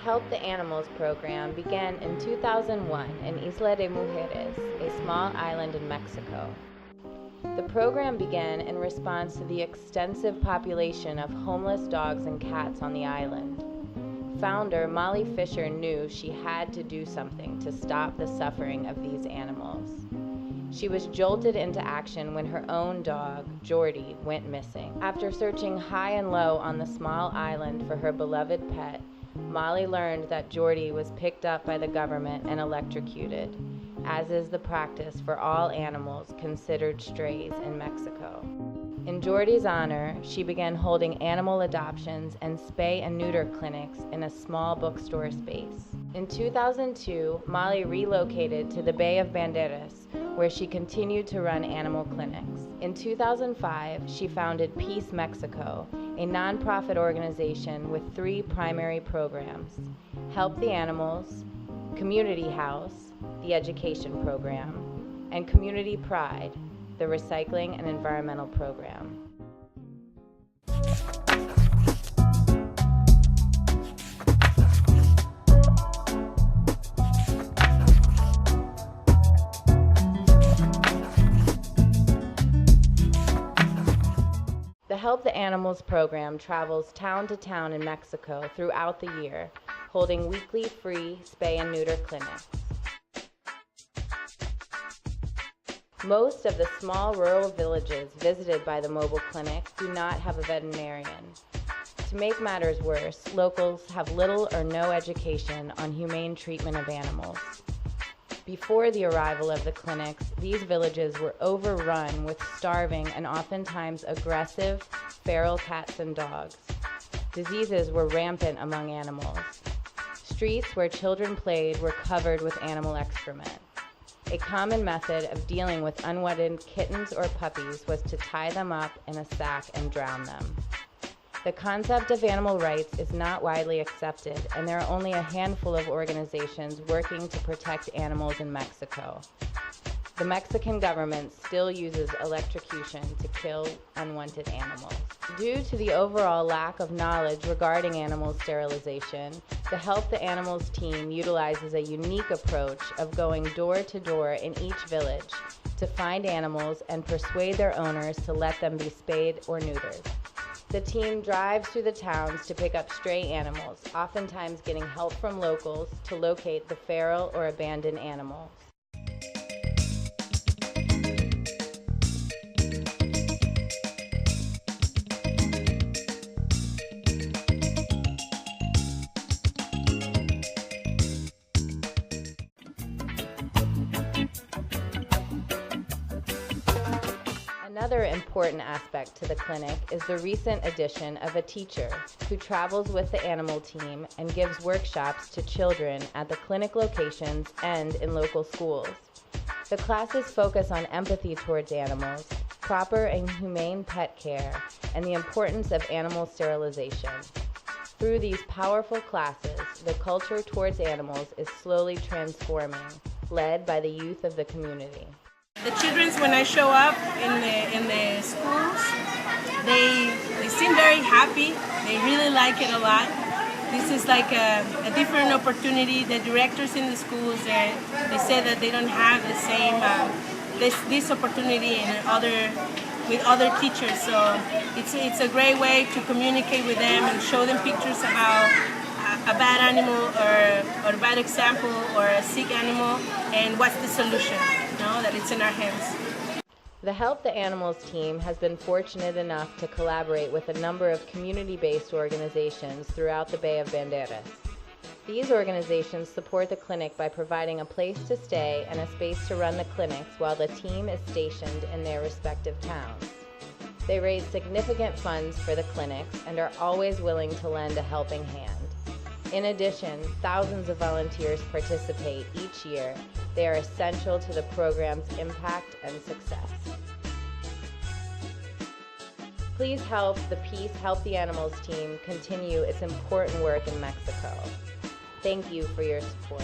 Help the Animals program began in 2001 in Isla de Mujeres, a small island in Mexico. The program began in response to the extensive population of homeless dogs and cats on the island. Founder Molly Fisher knew she had to do something to stop the suffering of these animals. She was jolted into action when her own dog, Jordy, went missing. After searching high and low on the small island for her beloved pet, Molly learned that Jordy was picked up by the government and electrocuted, as is the practice for all animals considered strays in Mexico. In Jordy's honor, she began holding animal adoptions and spay and neuter clinics in a small bookstore space. In 2002, Molly relocated to the Bay of Banderas, where she continued to run animal clinics. In 2005, she founded Peace Mexico, a nonprofit organization with 3 primary programs: Help the Animals, Community House, the education program, and Community Pride, the recycling and environmental program. The Help the Animals program travels town to town in Mexico throughout the year, holding weekly free spay and neuter clinics. Most of the small rural villages visited by the mobile clinic do not have a veterinarian. To make matters worse, locals have little or no education on humane treatment of animals. Before the arrival of the clinics, these villages were overrun with starving and oftentimes aggressive, feral cats and dogs. Diseases were rampant among animals. Streets where children played were covered with animal excrement. A common method of dealing with unwanted kittens or puppies was to tie them up in a sack and drown them. The concept of animal rights is not widely accepted, and there are only a handful of organizations working to protect animals in Mexico. The Mexican government still uses electrocution to kill unwanted animals. Due to the overall lack of knowledge regarding animal sterilization, the Help the Animals team utilizes a unique approach of going door to door in each village to find animals and persuade their owners to let them be spayed or neutered. The team drives through the towns to pick up stray animals, oftentimes getting help from locals to locate the feral or abandoned animals. Another important aspect to the clinic is the recent addition of a teacher who travels with the animal team and gives workshops to children at the clinic locations and in local schools. The classes focus on empathy towards animals, proper and humane pet care, and the importance of animal sterilization. Through these powerful classes, the culture towards animals is slowly transforming, led by the youth of the community. The children, when I show up in the schools, they seem very happy. They really like it a lot. This is like a different opportunity. The directors in the schools, they say that they don't have the same this opportunity with other teachers. So it's a great way to communicate with them and show them pictures of how a bad animal or a bad example or a sick animal and what's the solution. That it's in our hands. The Help the Animals team has been fortunate enough to collaborate with a number of community-based organizations throughout the Bay of Banderas. These organizations support the clinic by providing a place to stay and a space to run the clinics while the team is stationed in their respective towns. They raise significant funds for the clinics and are always willing to lend a helping hand. In addition, thousands of volunteers participate each year. They are essential to the program's impact and success. Please help the Peace Help the Animals team continue its important work in Mexico. Thank you for your support.